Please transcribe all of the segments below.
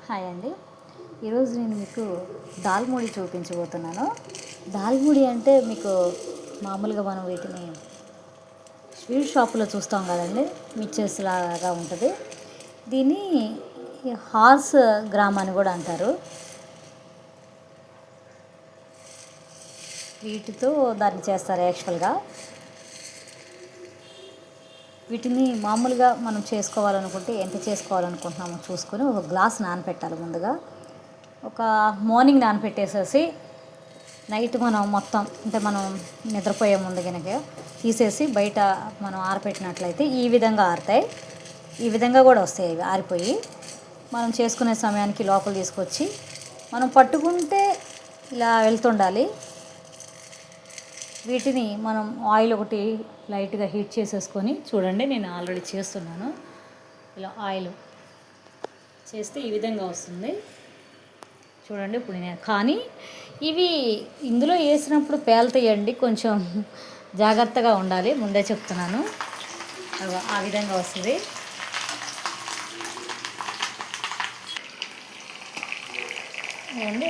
Hi అండి. ఈరోజు నేను మీకు దాల్ ముడి చూపించబోతున్నాను. దాల్ ముడి అంటే మీకు మామూలుగా మనం వీటిని స్వీట్ షాపులో చూస్తాం కదండి, మిక్చర్స్ లాగా ఉంటుంది. దీన్ని హార్స్ గ్రామ్ అని కూడా అంటారు. వీటితో దాన్ని చేస్తారు యాక్చువల్గా. వీటిని మామూలుగా మనం చేసుకోవాలనుకుంటే ఎంత చేసుకోవాలనుకుంటున్నామో చూసుకొని ఒక గ్లాస్ నానపెట్టాలి. ముందుగా ఒక మార్నింగ్ నానపెట్టేసేసి నైట్ మనం మొత్తం అంటే మనం నిద్రపోయే ముందు కనుక తీసేసి బయట మనం ఆరపెట్టినట్లయితే ఈ విధంగా ఆరుతాయి. ఈ విధంగా కూడా వస్తాయి. ఇవి ఆరిపోయి మనం చేసుకునే సమయానికి లోపల తీసుకొచ్చి మనం పట్టుకుంటే ఇలా వెళ్తుండాలి. వీటిని మనం ఆయిల్ ఒకటి లైట్గా హీట్ చేసేసుకొని, చూడండి నేను ఆల్రెడీ చేస్తున్నాను. ఇలా ఆయిల్ చేస్తే ఈ విధంగా వస్తుంది చూడండి. ఇప్పుడు నేను కానీ ఇవి ఇందులో వేసినప్పుడు పేలుతాయండి, కొంచెం జాగ్రత్తగా ఉండాలి, ముందే చెప్తున్నాను. ఆ విధంగా వస్తుంది.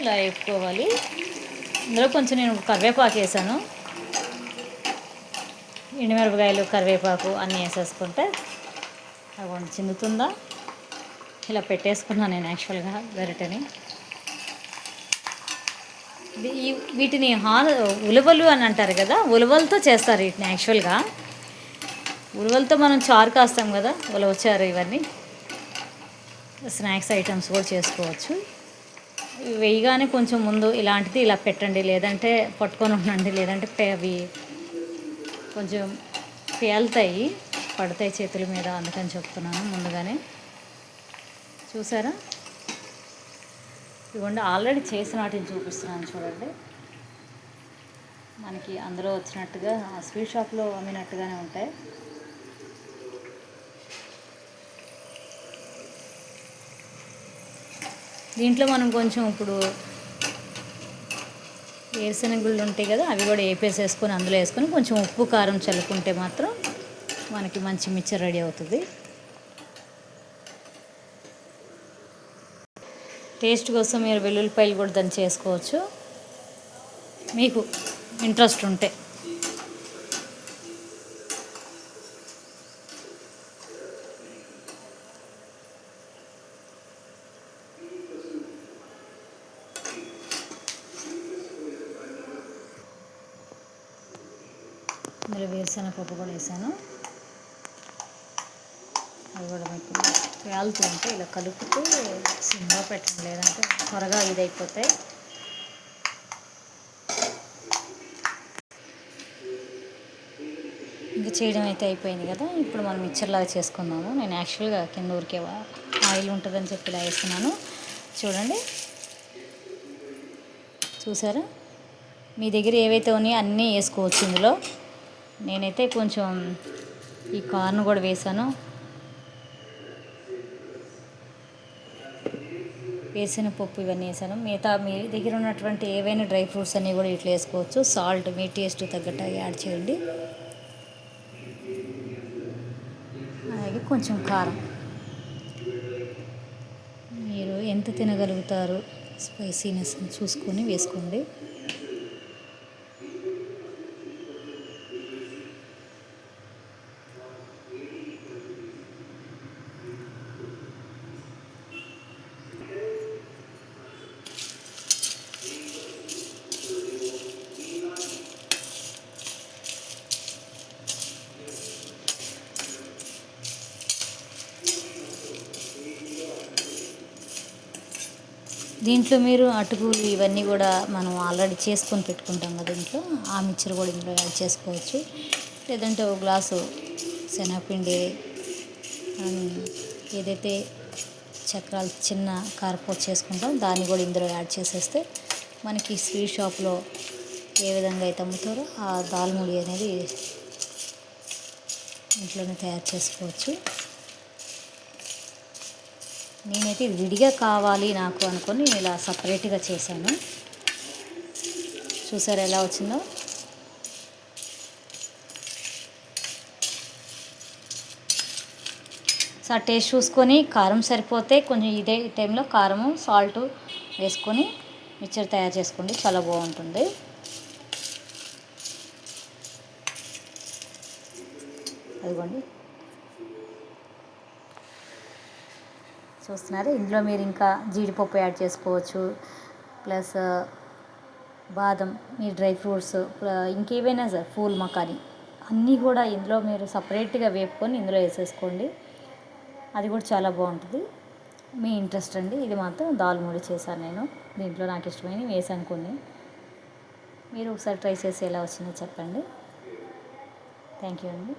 ఇలా వేపుకోవాలి. ఇందులో కొంచెం నేను కరివేపాకు వేసాను, ఎండుమిరపకాయలు, కరివేపాకు అన్నీ వేసేసుకుంటే అవి చిందుతుందా. ఇలా పెట్టేసుకున్నాను నేను యాక్చువల్గా గరిటెని. వీటిని ఉలవలు అని అంటారు కదా, ఉలవలతో చేస్తారు వీటిని యాక్చువల్గా. ఉలవలతో మనం చారు కాస్తాం కదా, ఉలవచారు. ఇవన్నీ స్నాక్స్ ఐటమ్స్ కూడా చేసుకోవచ్చు. వేయగానే కొంచెం ముందు ఇలాంటిది ఇలా పెట్టండి, లేదంటే పట్టుకొని ఉండండి, లేదంటే అవి కొంచెం పేలుతాయి, పడతాయి చేతుల మీద. అందుకని చెప్తున్నాను ముందుగానే. చూసారా, ఇవ్వండి ఆల్రెడీ చేసిన వాటిని చూపిస్తున్నాను చూడండి. మనకి అందులో వచ్చినట్టుగా స్వీట్ షాప్లో అమ్మినట్టుగానే ఉంటాయి. దీంట్లో మనం కొంచెం ఇప్పుడు వేరుశనగుళ్ళు ఉంటాయి కదా, అవి కూడా వేపేసేసుకొని అందులో వేసుకొని కొంచెం ఉప్పు కారం చల్లుకుంటే మాత్రం మనకి మంచి మిక్చర్ రెడీ అవుతుంది. టేస్ట్ కోసం మీరు వెల్లుల్లిపాయలు కూడా దాన్ని చేసుకోవచ్చు, మీకు ఇంట్రెస్ట్ ఉంటే. ఇందులో వేరుశనగపప్పు కూడా వేసాను. అవి కూడా మీకు పేలుతూ ఉంటే ఇలా కలుపుతూ సిమ్లో పెట్టండి, లేదంటే త్వరగా ఇదైపోతాయి. ఇంకా చేయడం అయితే అయిపోయింది కదా. ఇప్పుడు మనం మిక్చర్లాగా చేసుకుందాము. నేను యాక్చువల్గా కింద ఊరికే ఆయిల్ ఉంటుందని చెప్పి ఇలా వేస్తున్నాను. చూడండి, చూసారా, మీ దగ్గర ఏవైతే ఉన్నాయో అన్నీ వేసుకోవచ్చు ఇందులో. నేనైతే కొంచెం ఈ కార్న్ కూడా వేసాను. వేసిన పప్పు ఇవన్నీ వేసాను. మిగతా మీ దగ్గర ఉన్నటువంటి ఏవైనా డ్రై ఫ్రూట్స్ అన్నీ కూడా ఇట్లా వేసుకోవచ్చు. సాల్ట్ మీ టేస్ట్ తగ్గట్టు యాడ్ చేయండి. అలాగే కొంచెం కారం, మీరు ఎంత తినగలుగుతారు స్పైసీనెస్ చూసుకొని వేసుకోండి. దీంట్లో మీరు అటుకులు ఇవన్నీ కూడా మనం ఆల్రెడీ చేసుకొని పెట్టుకుంటాం కదా ఇంట్లో, ఆ మిక్చర్ కూడా ఇందులో యాడ్ చేసుకోవచ్చు. లేదంటే ఒక గ్లాసు శనగపిండి, ఏదైతే చక్రాలు చిన్న కారపూస చేసుకుంటాం దాన్ని కూడా ఇందులో యాడ్ చేసేస్తే మనకి స్వీట్ షాప్లో ఏ విధంగా అయితే అమ్ముతారో ఆ దాల్ ముడి అనేది ఇంట్లోనే తయారు చేసుకోవచ్చు. నేనైతే ఇది విడిగా కావాలి నాకు అనుకొని నేను ఇలా సపరేట్గా చేశాను. చూసారా ఎలా వచ్చిందో. సో ఆ టేస్ట్ చూసుకొని కారం సరిపోతే కొంచెం ఇదే టైంలో కారము సాల్ట్ వేసుకొని మిక్చర్ తయారు చేసుకోండి, చాలా బాగుంటుంది. అదిగోండి చూస్తున్నారు. ఇందులో మీరు ఇంకా జీడిపప్పు యాడ్ చేసుకోవచ్చు, ప్లస్ బాదం, మీ డ్రై ఫ్రూట్స్, ఇంకేవైనా సార్ ఫూల్ మకాని అన్నీ కూడా ఇందులో మీరు సపరేట్గా వేపుకొని ఇందులో వేసేసుకోండి. అది కూడా చాలా బాగుంటుంది. మీ ఇంట్రెస్ట్ అండి. ఇది మాత్రం దాల్ మూడి చేశాను నేను. దీంట్లో నాకు ఇష్టమైనవి వేసాను కొన్ని. మీరు ఒకసారి ట్రై చేసి ఎలా వచ్చిందో చెప్పండి. థ్యాంక్ యూ అండి.